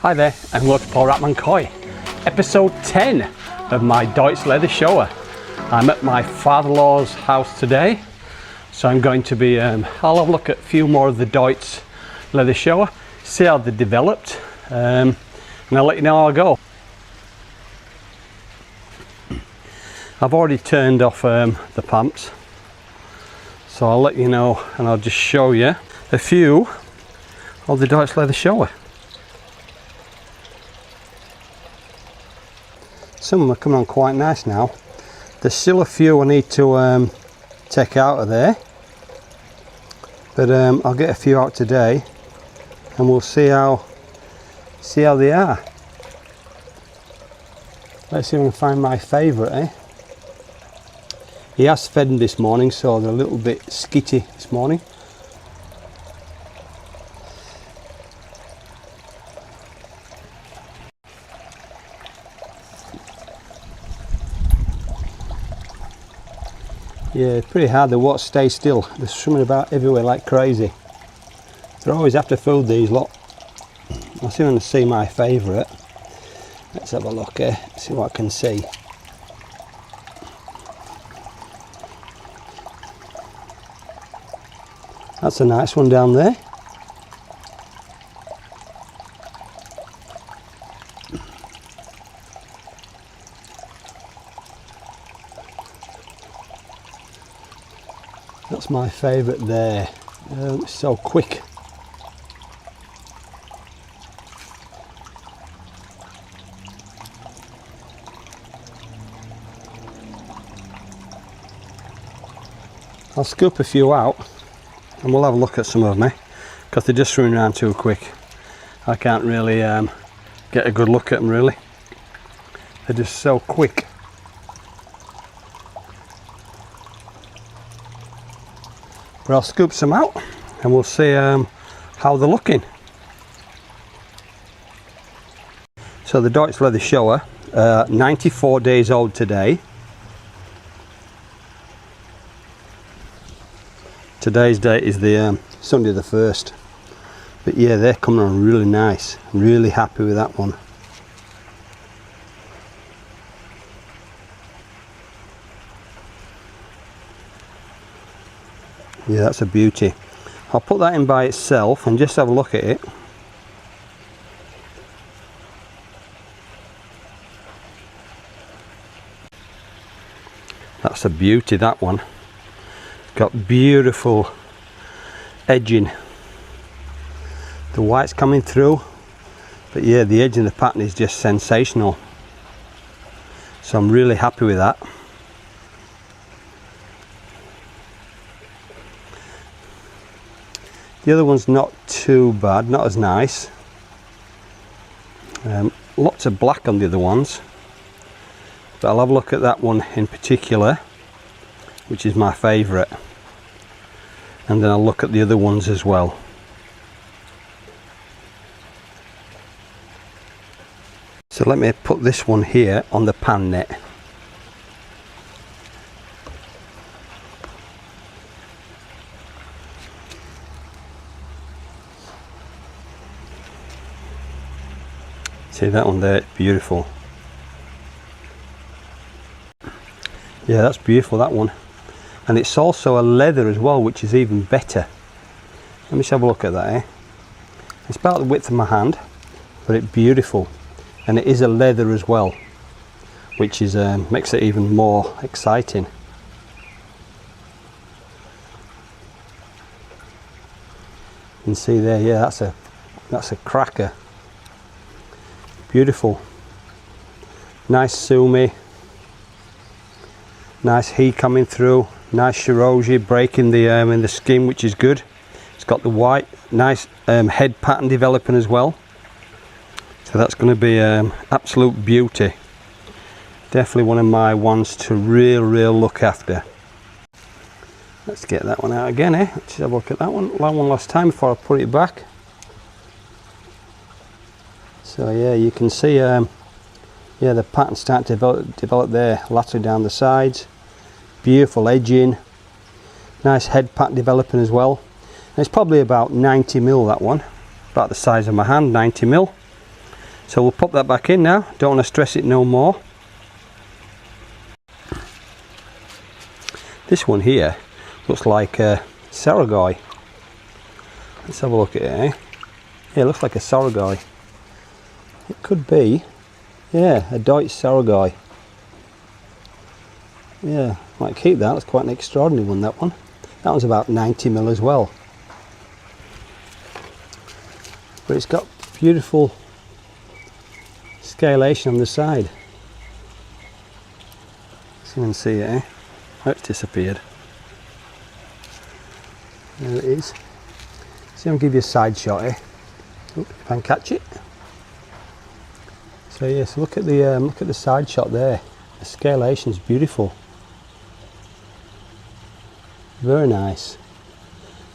Hi there, and welcome to Paul Ratman Koi, episode 10 of my Doitsu Leather Showa. I'm at my father-in-law's house today, so I'm going to be, I'll have a look at a few more of the Doitsu Leather Showa, see how they developed, and I'll let you know how I go. I've already turned off the pumps, so I'll let you know, and I'll just show you a few of the Doitsu Leather Showa. Some of them are coming on quite nice now. There's still a few I need to take out of there, but I'll get a few out today and we'll see how they are. Let's see if I can find my favourite, eh? He has fed them this morning, so they're a little bit skitty this morning. Yeah, it's pretty hard, they won't stay still. They're swimming about everywhere like crazy. They're always after food, these lot. I'll see if I can see my favourite. Let's have a look here, see what I can see. That's a nice one down there. That's my favourite there. It's so quick. I'll scoop a few out and we'll have a look at some of them, because they're just swimming around too quick. I can't really get a good look at them really. They're just so quick. But I'll scoop some out and we'll see how they're looking. So the Doitsu Leather Showa, 94 days old today. Today's date is the Sunday the 1st. But yeah, they're coming on really nice. Really happy with that one. Yeah, that's a beauty. I'll put that in by itself and just have a look at it. That's a beauty, that one. Got beautiful edging. The white's coming through, but yeah, the edge and the pattern is just sensational. So I'm really happy with that. The other one's not too bad, not as nice. Lots of black on the other ones, but I'll have a look at that one in particular, which is my favourite, and then I'll look at the other ones as well. So let me put this one here on the pan net. See that one there, beautiful. Yeah, that's beautiful, that one. And it's also a leather as well, which is even better. Let me just have a look at that, eh? It's about the width of my hand, but it's beautiful. And it is a leather as well, which is makes it even more exciting. You can see there, yeah, that's a cracker. Beautiful. Nice sumi. Nice heat coming through. Nice shiroji breaking the in the skin, which is good. It's got the white, nice head pattern developing as well. So that's going to be absolute beauty. Definitely one of my ones to real look after. Let's get that one out again, eh? Let's have a look at that one. One last time before I put it back. So yeah, you can see yeah, the pattern starting to develop there, laterally down the sides. Beautiful edging. Nice head pattern developing as well. And it's probably about 90 mil, that one. About the size of my hand, 90 mil. So we'll pop that back in now. Don't want to stress it no more. This one here looks like a saragoi. Let's have a look at it, eh? Yeah, it looks like a saragoi. It could be, yeah, a Doitsu Showa. Yeah, might keep that. That's quite an extraordinary one, that one. That one's about 90mm as well. But it's got beautiful scalation on the side. So you can see it, eh? Oh, it's disappeared. There it is. See, I'll give you a side shot, eh? Oop, if I can catch it. So yes, look at the side shot there. The scalation is beautiful. Very nice.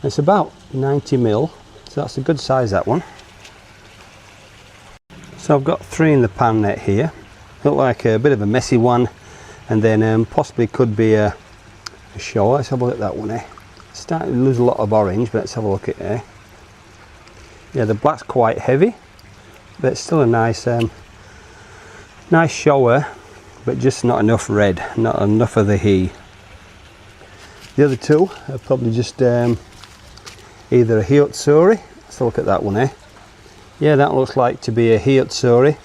It's about 90mm, so that's a good size, that one. So I've got 3 in the pan net here. Look like a bit of a messy one, and then possibly could be a Showa. Let's have a look at that one, eh? It's starting to lose a lot of orange, but let's have a look at it, eh? Yeah, the black's quite heavy, but it's still a nice nice Showa, but just not enough red, not enough of the he. The other 2 are probably just either a Hiotsuri. Let's look at that one, eh? Yeah, that looks like to be a Hiotsuri.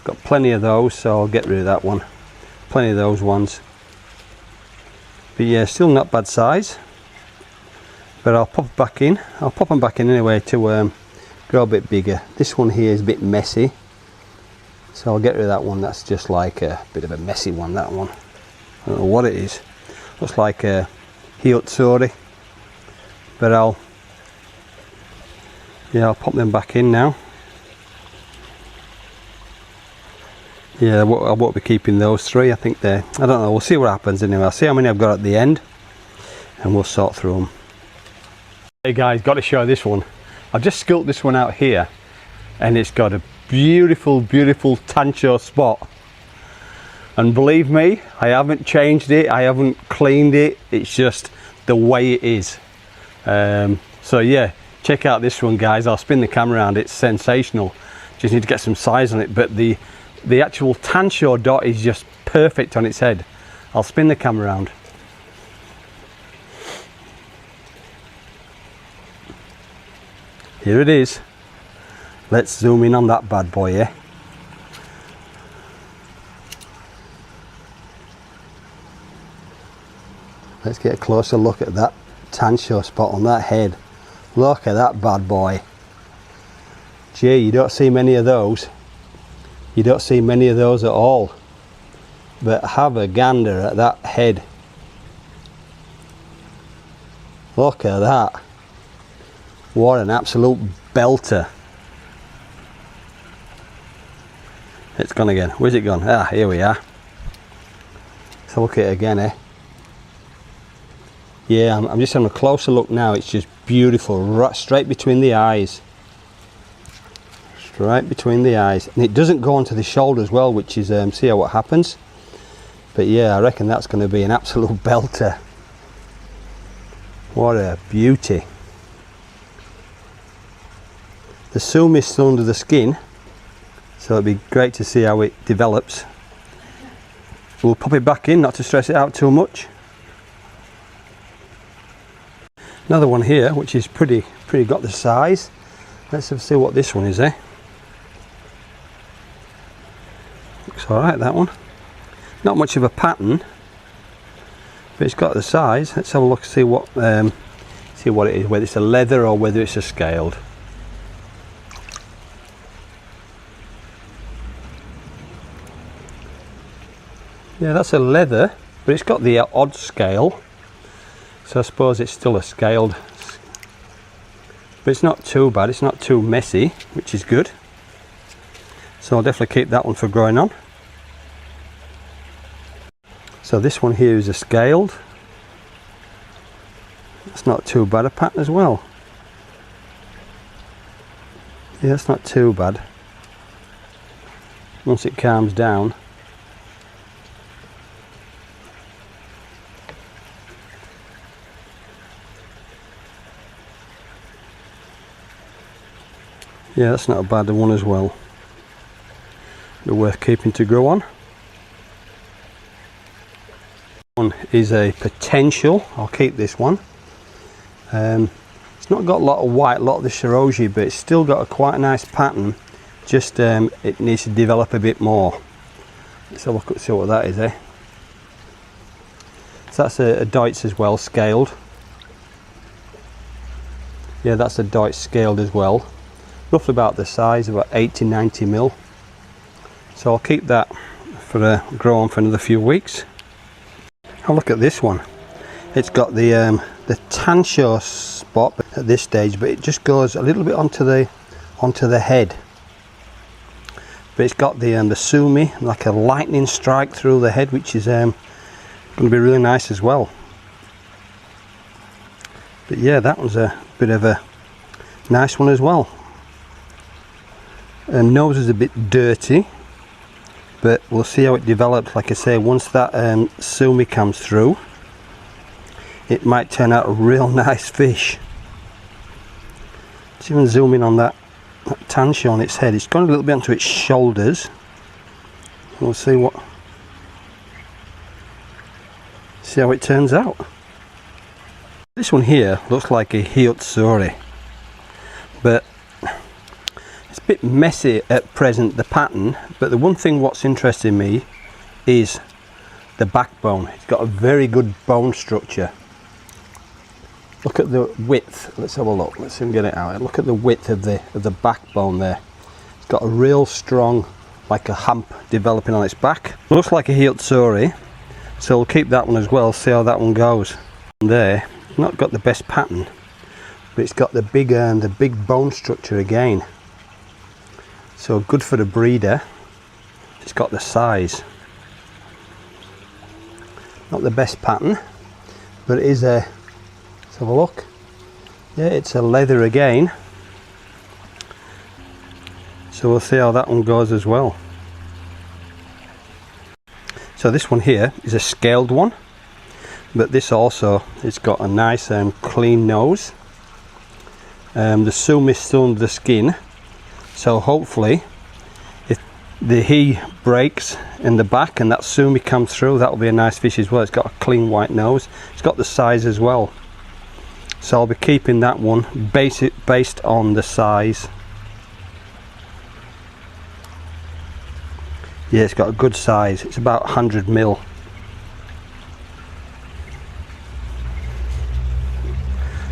Got plenty of those, so I'll get rid of that one. Plenty of those ones. But yeah, still not bad size. But I'll pop it back in. I'll pop them back in anyway to grow a bit bigger. This one here is a bit messy, so I'll get rid of that one. That's just like a bit of a messy one, that one. I don't know what it is. Looks like a Hiotsuri. But I'll pop them back in now. Yeah, I won't be keeping those 3. I think I don't know, we'll see what happens anyway. I'll see how many I've got at the end, and we'll sort through them. Hey guys, got to show this one. I've just sculpted this one out here, and it's got a beautiful, beautiful Tancho spot. And believe me, I haven't changed it, I haven't cleaned it, it's just the way it is. So yeah, check out this one, guys. I'll spin the camera around, it's sensational. Just need to get some size on it, but the actual Tancho dot is just perfect on its head. I'll spin the camera around. Here it is. Let's zoom in on that bad boy, yeah? Let's get a closer look at that Tancho spot on that head. Look at that bad boy. Gee, you don't see many of those. You don't see many of those at all. But have a gander at that head. Look at that. What an absolute belter. It's gone again. Where's it gone? Ah, here we are. Let's look at it again, eh? Yeah, I'm just having a closer look now. It's just beautiful, right straight between the eyes. Straight between the eyes. And it doesn't go onto the shoulder as well, which is, see how what happens. But yeah, I reckon that's going to be an absolute belter. What a beauty. The sumi is still under the skin, so it'd be great to see how it develops. We'll pop it back in, not to stress it out too much. Another one here, which is pretty got the size. Let's see what this one is, eh? Looks alright, that one. Not much of a pattern, but it's got the size. Let's have a look, see what it is, whether it's a leather or whether it's a scaled. Yeah, that's a leather, but it's got the odd scale, so I suppose it's still a scaled. But it's not too bad, it's not too messy, which is good. So I'll definitely keep that one for growing on. So this one here is a scaled. It's not too bad a pattern as well. Yeah, it's not too bad. Once it calms down. Yeah, that's not a bad one as well. They're worth keeping to grow on. One is a potential. I'll keep this one. It's not got a lot of white, a lot of the shiroji, but it's still got a quite a nice pattern. Just it needs to develop a bit more. Let's have a look at see what that is, eh? So that's a Doitsu as well, scaled. Yeah, that's a Doitsu scaled as well. Roughly about the size, about 80-90 mil. So I'll keep that for grow on for another few weeks. I'll look at this one. It's got the Tancho spot at this stage, but it just goes a little bit onto the head. But it's got the sumi, like a lightning strike through the head, which is going to be really nice as well. But yeah, that was a bit of a nice one as well. Nose is a bit dirty, but we'll see how it develops. Like I say, once that sumi comes through, it might turn out a real nice fish. Let's even zoom in on that Tancho on its head. It's gone a little bit onto its shoulders. We'll see how it turns out. This one here looks like a Hyotsuri, but it's a bit messy at present, the pattern. But the one thing what's interesting me is the backbone. It's got a very good bone structure. Look at the width. Let's have a look. Let's see if we can get it out. Look at the width of the backbone there. It's got a real strong, like a hump developing on its back. Looks like a Hyotsuri, so we'll keep that one as well. See how that one goes. There, not got the best pattern, but it's got the big bone structure again. So good for the breeder. It's got the size. Not the best pattern, but it is a. Let's have a look. Yeah, it's a leather again. So we'll see how that one goes as well. So this one here is a scaled one, but this also, it's got a nice clean nose. The sumi is still under the skin, so hopefully if the he breaks in the back and that sumi comes through, that'll be a nice fish as well. It's got a clean white nose. It's got the size as well. So I'll be keeping that one based on the size. Yeah, it's got a good size. It's about 100 mil.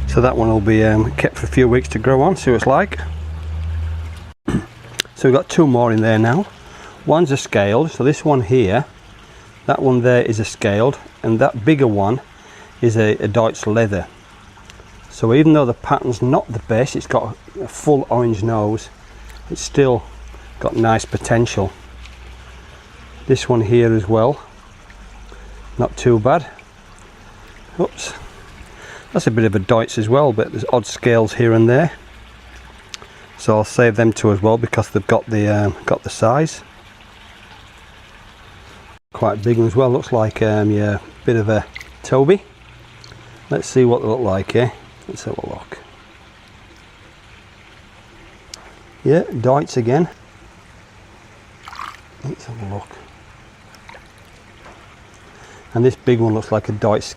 So that one will be kept for a few weeks to grow on, see what it's like. So we've got two more in there now. One's a scaled, so this one here, that one there is a scaled, and that bigger one is a Doitsu leather. So even though the pattern's not the best, it's got a full orange nose, it's still got nice potential. This one here as well, not too bad. Oops, that's a bit of a Doitsu as well, but there's odd scales here and there. So I'll save them two as well because they've got the size. Quite big one as well. Looks like yeah, a bit of a Toby. Let's see what they look like, eh? Let's have a look. Yeah, Doitsu again. Let's have a look. And this big one looks like a Doitsu.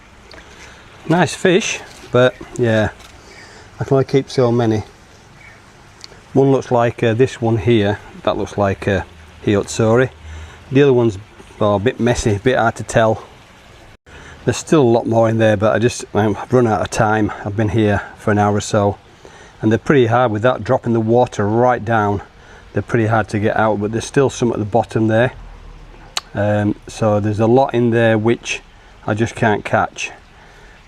Nice fish, but yeah, I can only keep so many. One looks like this one here. That looks like a Hyotsuri. The other one's a bit messy, a bit hard to tell. There's still a lot more in there, but I've run out of time. I've been here for an hour or so, and they're pretty hard without dropping the water right down. They're pretty hard to get out, but there's still some at the bottom there. So there's a lot in there which I just can't catch.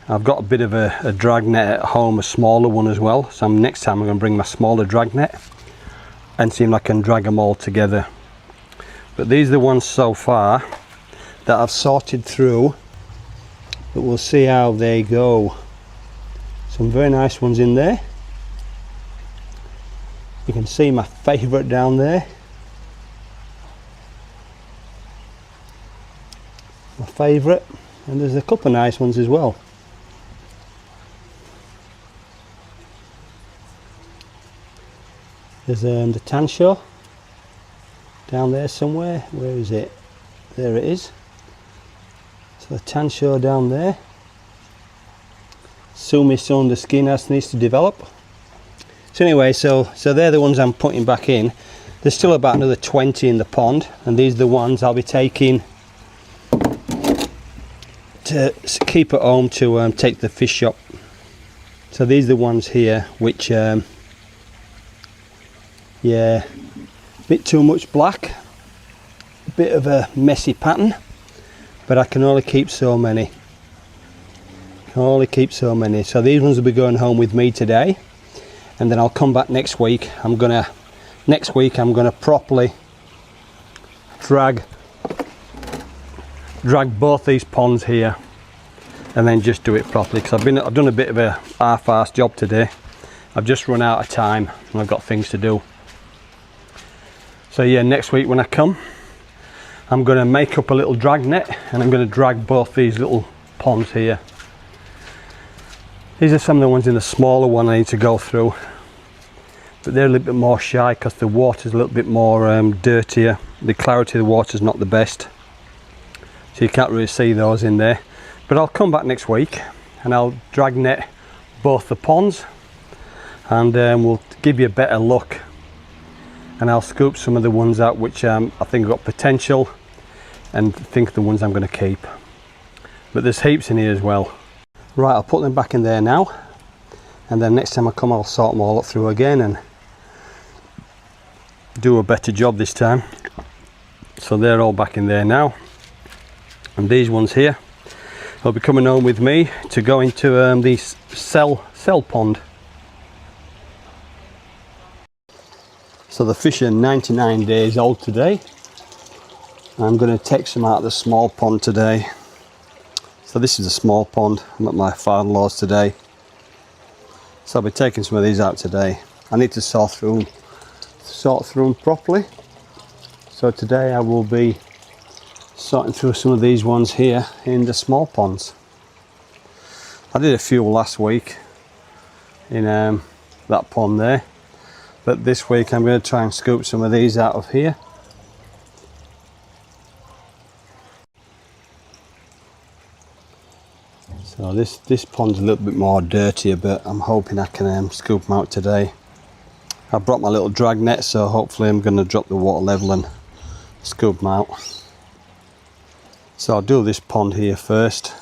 I've got a bit of a drag net at home, a smaller one as well. So next time I'm going to bring my smaller drag net and see if I can drag them all together. But these are the ones so far that I've sorted through. But we'll see how they go. Some very nice ones in there. You can see my favourite down there. My favourite, and there's a couple of nice ones as well. There's the Tancho, down there somewhere. Where is it? There it is. So the Tancho down there. Sumi's under skin as needs to develop. So anyway, so they're the ones I'm putting back in. There's still about another 20 in the pond, and these are the ones I'll be taking to keep at home to take to the fish shop. So these are the ones here which yeah, a bit too much black, a bit of a messy pattern, but I can only keep so many. So these ones will be going home with me today, and then I'll come back next week. Next week I'm gonna properly drag both these ponds here, and then just do it properly, because I've done a bit of a half-assed job today. I've just run out of time and I've got things to do. So yeah, next week when I come, I'm going to make up a little drag net, and I'm going to drag both these little ponds here. These are some of the ones in the smaller one I need to go through, but they're a little bit more shy because the water's a little bit more dirtier. The clarity of the water's not the best, so you can't really see those in there. But I'll come back next week and I'll drag net both the ponds, and we'll give you a better look, and I'll scoop some of the ones out which I think have got potential, and think the ones I'm going to keep. But there's heaps in here as well. Right, I'll put them back in there now, and then next time I come I'll sort them all up through again and do a better job this time. So they're all back in there now, and these ones here will be coming home with me to go into the cell pond. So the fish are 99 days old today. I'm going to take some out of the small pond today. So this is a small pond. I'm at my father-in-law's today, so I'll be taking some of these out today. I need to sort through them properly. So today I will be sorting through some of these ones here in the small ponds. I did a few last week in that pond there, but this week I'm going to try and scoop some of these out of here. So this pond's a little bit more dirtier, but I'm hoping I can scoop them out today. I brought my little drag net, so hopefully I'm going to drop the water level and scoop them out. So I'll do this pond here first,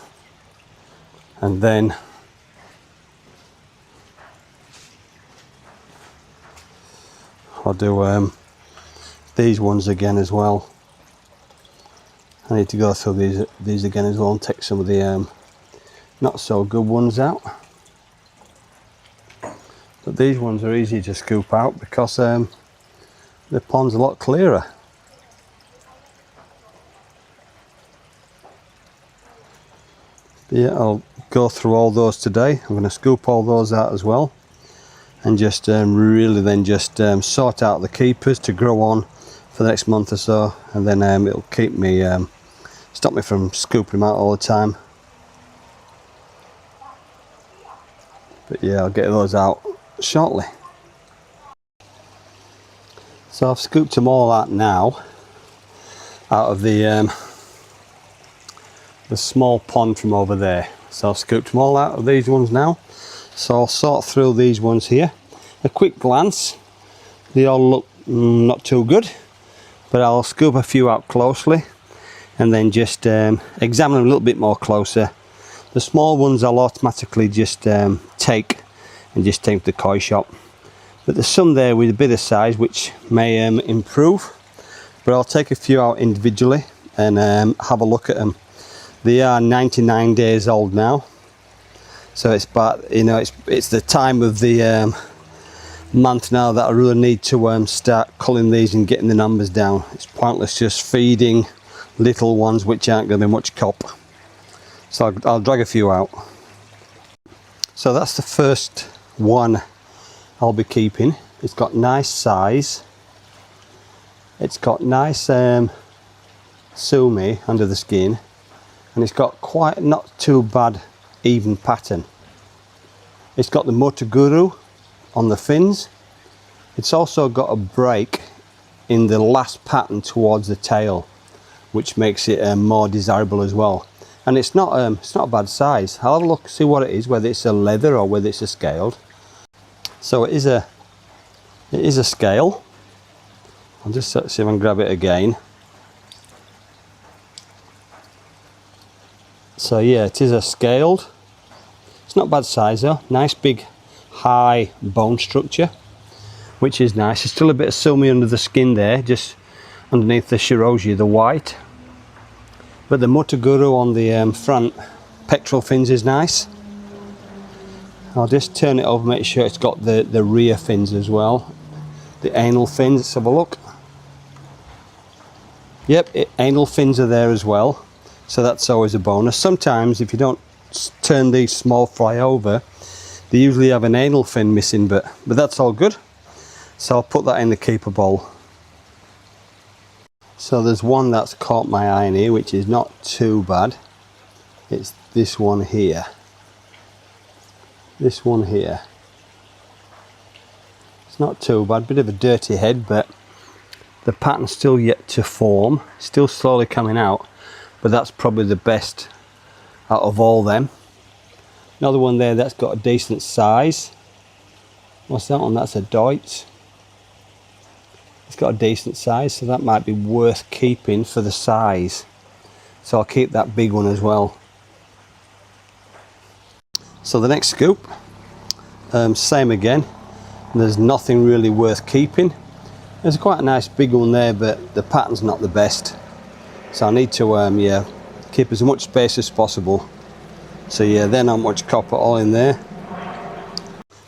and then I'll do these ones again as well. I need to go through these again as well and take some of the not so good ones out. But these ones are easy to scoop out because the pond's a lot clearer. But yeah, I'll go through all those today. I'm going to scoop all those out as well, and just really then just sort out the keepers to grow on for the next month or so, and then it'll keep me stop me from scooping them out all the time. But yeah, I'll get those out shortly. So I've scooped them all out now, out of the small pond from over there. So I've scooped them all out of these ones now. So I'll sort through these ones here. A quick glance, they all look not too good, but I'll scoop a few out closely and then just examine them a little bit more closer. The small ones I'll automatically just take to the koi shop, but there's some there with a bit of size which may improve, but I'll take a few out individually and have a look at them. They are 99 days old now, so it's about, you know, it's the time of the month now that I really need to start culling these and getting the numbers down. It's pointless just feeding little ones which aren't going to be much cop. So I'll drag a few out. So that's the first one I'll be keeping. It's got nice size. It's got nice sumi under the skin, and it's got quite not too bad even pattern. It's got the Motoguru on the fins. It's also got a break in the last pattern towards the tail, which makes it more desirable as well. And it's not a bad size. I'll have a look, see what it is, whether it's a leather or whether it's a scaled. So it is a scale. I'll just see if I can grab it again. So yeah, it is a scaled. It's not a bad size though. Nice big high bone structure, which is nice. There's still a bit of sumi under the skin there, just underneath the shiroji, the white. But the motoguru on the front pectoral fins is nice. I'll just turn it over, make sure it's got the rear fins as well. The anal fins, let's have a look. Yep, anal fins are there as well. So that's always a bonus. Sometimes if you don't turn these small fry over, they usually have an anal fin missing, but that's all good. So I'll put that in the keeper bowl. So there's one that's caught my eye in here, which is not too bad. It's this one here. This one here. It's not too bad, bit of a dirty head, but the pattern's still yet to form, still slowly coming out, but that's probably the best out of all them. Another one there that's got a decent size. What's that one? That's a Doitsu. It's got a decent size, so that might be worth keeping for the size. So I'll keep that big one as well. So the next scoop, same again. There's nothing really worth keeping. There's quite a nice big one there, but the pattern's not the best. So I need to yeah, keep as much space as possible. So yeah, then not much copper all in there.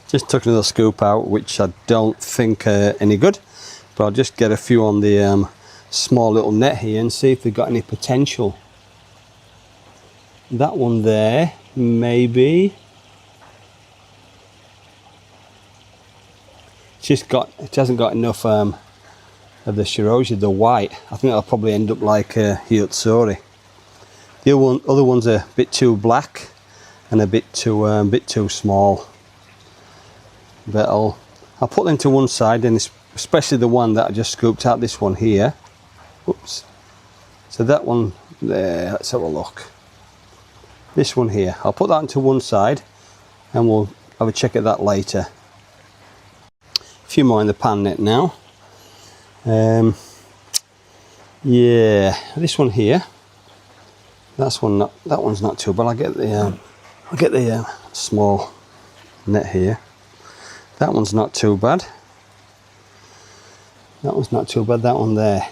Just took another scoop out, which I don't think any good. But I'll just get a few on the small little net here and see if they've got any potential. That one there, maybe. It hasn't got enough of the shiroji, the white. I think that'll probably end up like Hiyutsuri. The other one's a bit too black and a bit too small. But I'll put them to one side, and especially the one that I just scooped out, this one here. Oops. So that one there, let's have a look. This one here, I'll put that into one side and we'll have a check at that later. A few more in the pan net now. Yeah, this one here. That one's not too bad. I'll get the small net here. That one's not too bad. That one's not too bad. That one there.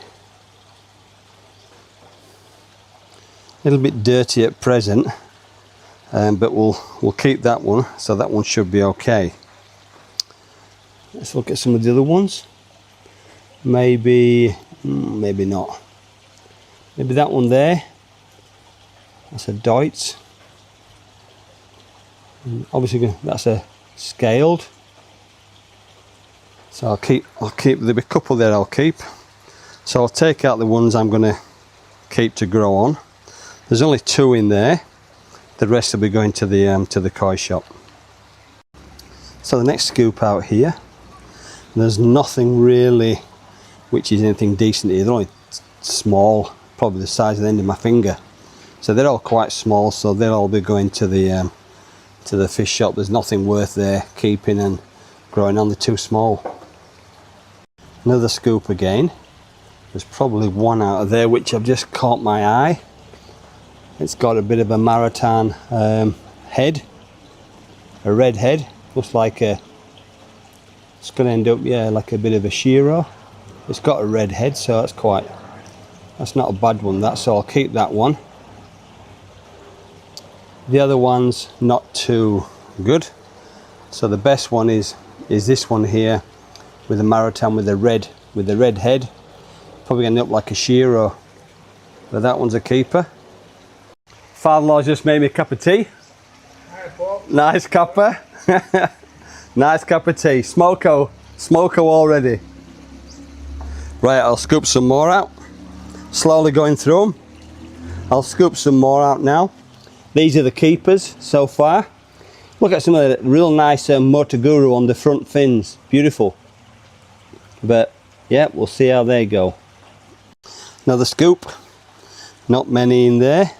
A little bit dirty at present, but we'll keep that one. So that one should be okay. Let's look at some of the other ones. Maybe not. Maybe that one there. That's a Doitsu. Obviously that's a scaled. So I'll keep. There'll be a couple there I'll keep. So I'll take out the ones I'm going to keep to grow on. There's only 2 in there. The rest will be going to the koi shop. So the next scoop out here. There's nothing really which is anything decent here. They're only small, probably the size of the end of my finger. So they're all quite small, so they'll all be going to the fish shop. There's nothing worth there keeping and growing on. They're too small. Another scoop again. There's probably one out of there which I've just caught my eye. It's got a bit of a marattan head, a red head. Looks like it's going to end up, yeah, like a bit of a shiro. It's got a red head, so that's not a bad one. So I'll keep that one. The other one's not too good. So the best one is this one here, with the marattan with the red head. Probably going to end up like a shiro, but that one's a keeper. Father-in-law's just made me a cup of tea. Nice cuppa. Nice cup of tea. Smoko already. Right, I'll scoop some more out. Slowly going through them. I'll scoop some more out now. These are the keepers so far. Look at some of the real nice motoguru on the front fins. Beautiful. But yeah, we'll see how they go. Another scoop, not many in there.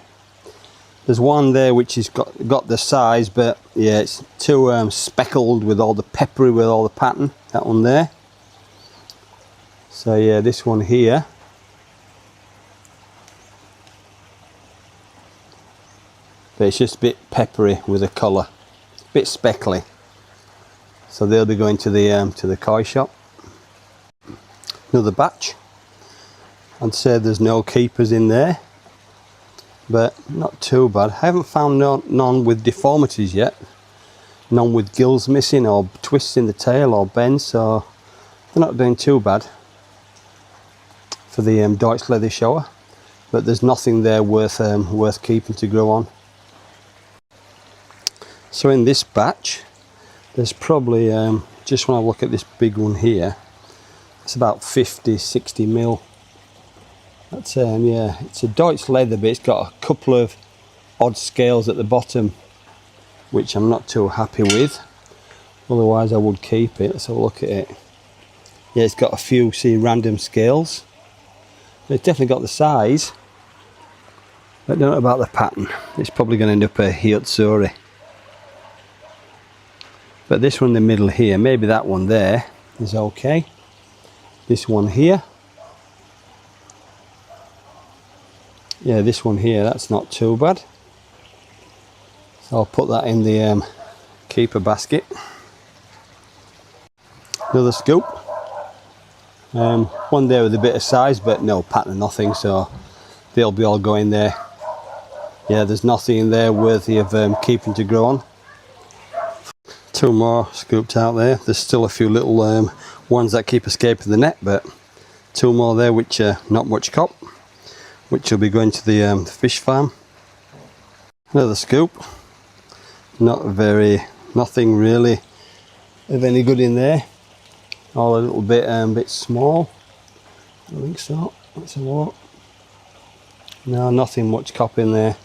There's one there which has got the size, but yeah, it's too speckled with all the peppery, with all the pattern. That one there. So yeah, this one here. But it's just a bit peppery with the colour, a bit speckly. So they'll be going to the koi shop. Another batch. I'd say there's no keepers in there, but not too bad. I haven't found none with deformities yet. None with gills missing or twists in the tail or bends, so they're not doing too bad for the Doitsu Showa. But there's nothing there worth keeping to grow on. So in this batch, there's probably, just when I look at this big one here, it's about 50-60 mil. That's yeah, it's a Doitsu leather, but it's got a couple of odd scales at the bottom, which I'm not too happy with. Otherwise I would keep it. Let's have a look at it. Yeah, it's got a few, see, random scales. It's definitely got the size, but I don't know about the pattern. It's probably going to end up a Hiotsuri. But this one in the middle here, maybe that one there is okay. This one here, yeah, this one here, that's not too bad. So I'll put that in the keeper basket. Another scoop. One there with a bit of size, but no pattern, nothing, so they'll be all going there. Yeah, there's nothing in there worthy of keeping to grow on. Two more scooped out there. There's still a few little ones that keep escaping the net, but two more there which are not much cop, which will be going to the fish farm. Another scoop. Nothing really of any good in there. All a little bit small. I think so. Let's have a look. No, nothing much cop in there.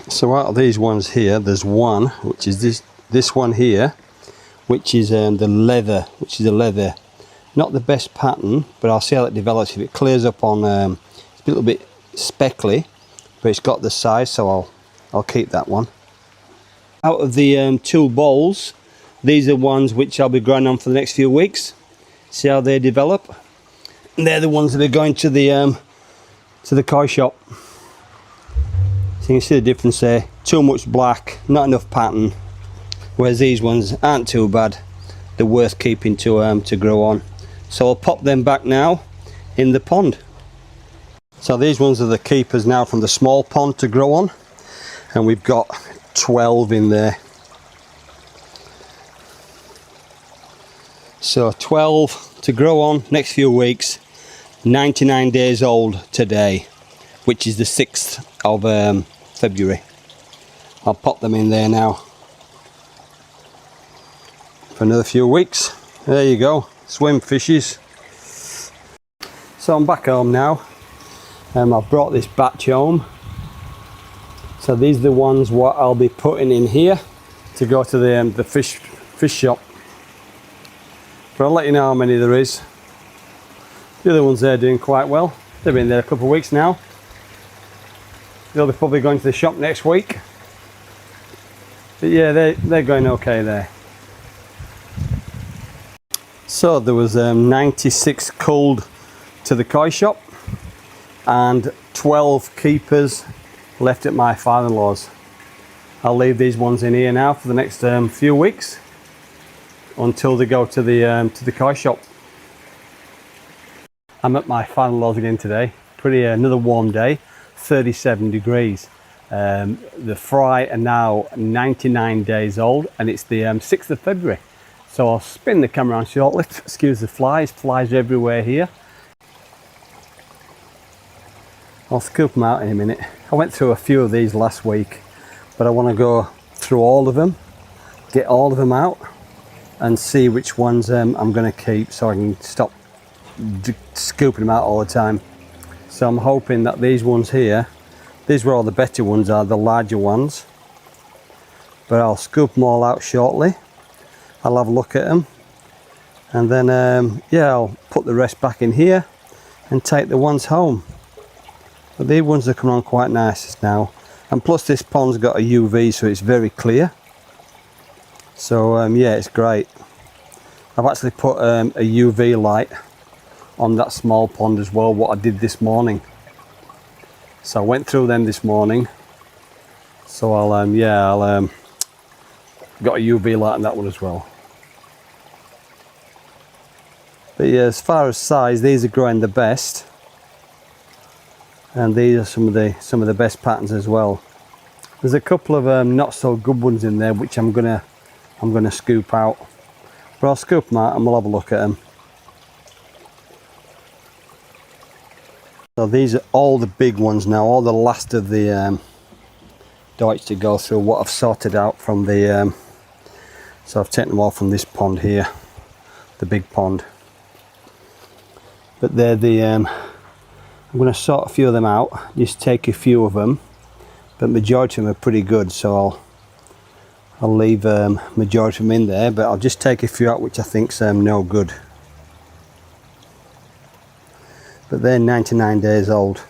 So out of these ones here, there's one which is this one here, which is the leather, which is a leather. Not the best pattern, but I'll see how it develops. If it clears up on, it's a little bit speckly, but it's got the size, so I'll keep that one. Out of the two bowls, these are ones which I'll be growing on for the next few weeks. See how they develop. And they're the ones that are going to the koi shop. So you can see the difference there. Too much black, not enough pattern. Whereas these ones aren't too bad. They're worth keeping to grow on. So I'll pop them back now in the pond. So these ones are the keepers now from the small pond to grow on. And we've got 12 in there. So 12 to grow on next few weeks. 99 days old today, which is the 6th of February. I'll pop them in there now for another few weeks. There you go, swim fishes. So I'm back home now. I've brought this batch home. So these are the ones what I'll be putting in here to go to the fish shop. But I'll let you know how many there is. The other ones there are doing quite well. They've been there a couple of weeks now. They'll be probably going to the shop next week. But yeah, they're going okay there. So there was 96 culled to the koi shop and 12 keepers left at my father-in-law's. I'll leave these ones in here now for the next few weeks until they go to the koi shop. I'm at my father-in-law's again today. Another warm day, 37 degrees. The fry are now 99 days old and it's the 6th of February. So I'll spin the camera around shortly. Excuse the flies everywhere here. I'll scoop them out in a minute. I went through a few of these last week, but I want to go through all of them, get all of them out and see which ones I'm going to keep so I can stop scooping them out all the time. So I'm hoping that these ones here, these were all the better ones, are the larger ones, but I'll scoop them all out shortly. I'll have a look at them And then yeah, I'll put the rest back in here and take the ones home. But these ones are coming on quite nice now, and plus this pond's got a UV, so it's very clear. So yeah, it's great. I've actually put a UV light on that small pond as well, what I did this morning. So I went through them this morning. So I'll yeah, I'll got a UV light on that one as well. But yeah, as far as size, these are growing the best, and these are some of the best patterns as well. There's a couple of not so good ones in there which I'm gonna scoop out, but I'll scoop them out and we'll have a look at them. So these are all the big ones now, all the last of the Doitsu to go through, what I've sorted out from the so I've taken them all from this pond here, the big pond. But they're the I'm going to sort a few of them out, just take a few of them, but majority of them are pretty good, so I'll leave majority of them in there, but I'll just take a few out which I think's no good. But they're 99 days old.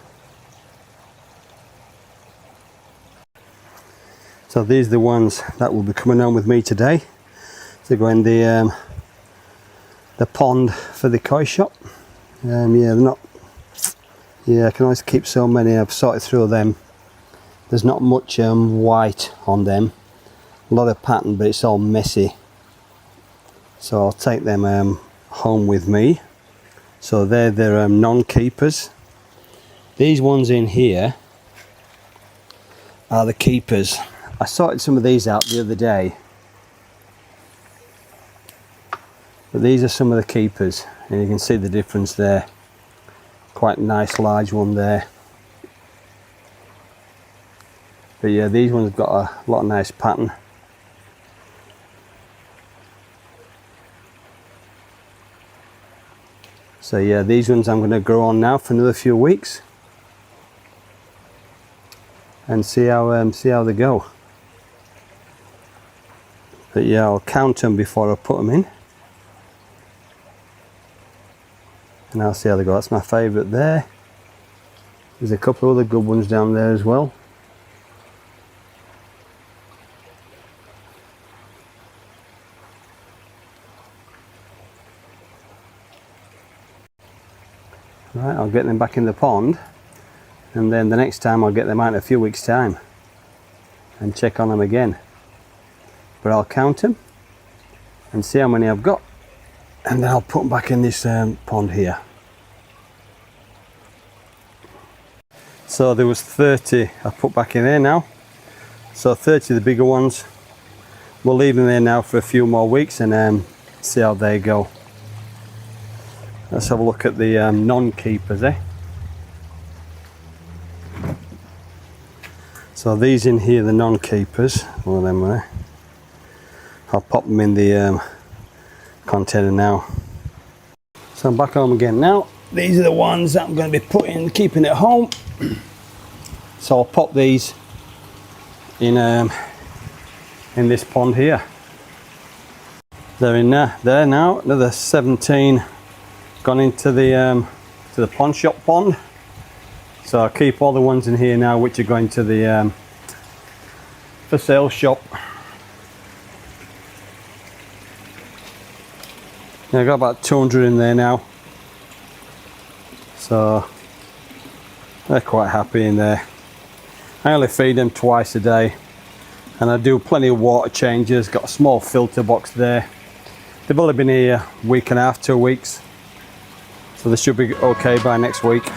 So these are the ones that will be coming home with me today to go in the pond for the koi shop. Yeah, they're not. Yeah, I can always keep so many. I've sorted through them. There's not much white on them. A lot of pattern, but it's all messy. So I'll take them home with me. So they're non-keepers. These ones in here are the keepers. I sorted some of these out the other day, but these are some of the keepers, and you can see the difference there. Quite a nice large one there. But yeah, these ones have got a lot of nice pattern. So yeah, these ones I'm going to grow on now for another few weeks and see how they go. But yeah, I'll count them before I put them in, and I'll see how they go. That's my favourite there. There's a couple of other good ones down there as well. Right, I'll get them back in the pond, and then the next time I'll get them out in a few weeks' time and check on them again. But I'll count them and see how many I've got, and then I'll put them back in this pond here. So there was 30 I put back in there now. So 30 of the bigger ones. We'll leave them there now for a few more weeks and see how they go. Let's have a look at the non-keepers, So these in here, the non-keepers, one of them there. I'll pop them in the container now. So I'm back home again now. These are the ones that I'm going to be keeping at home. So I'll pop these in this pond here. They're in there now. Another 17 gone into the to the pawn shop pond. So I'll keep all the ones in here now which are going to the for sale shop. Yeah, I've got about 200 in there now, so they're quite happy in there. I only feed them twice a day, and I do plenty of water changes. Got a small filter box there. They've only been here a week and a half, 2 weeks, so they should be okay by next week.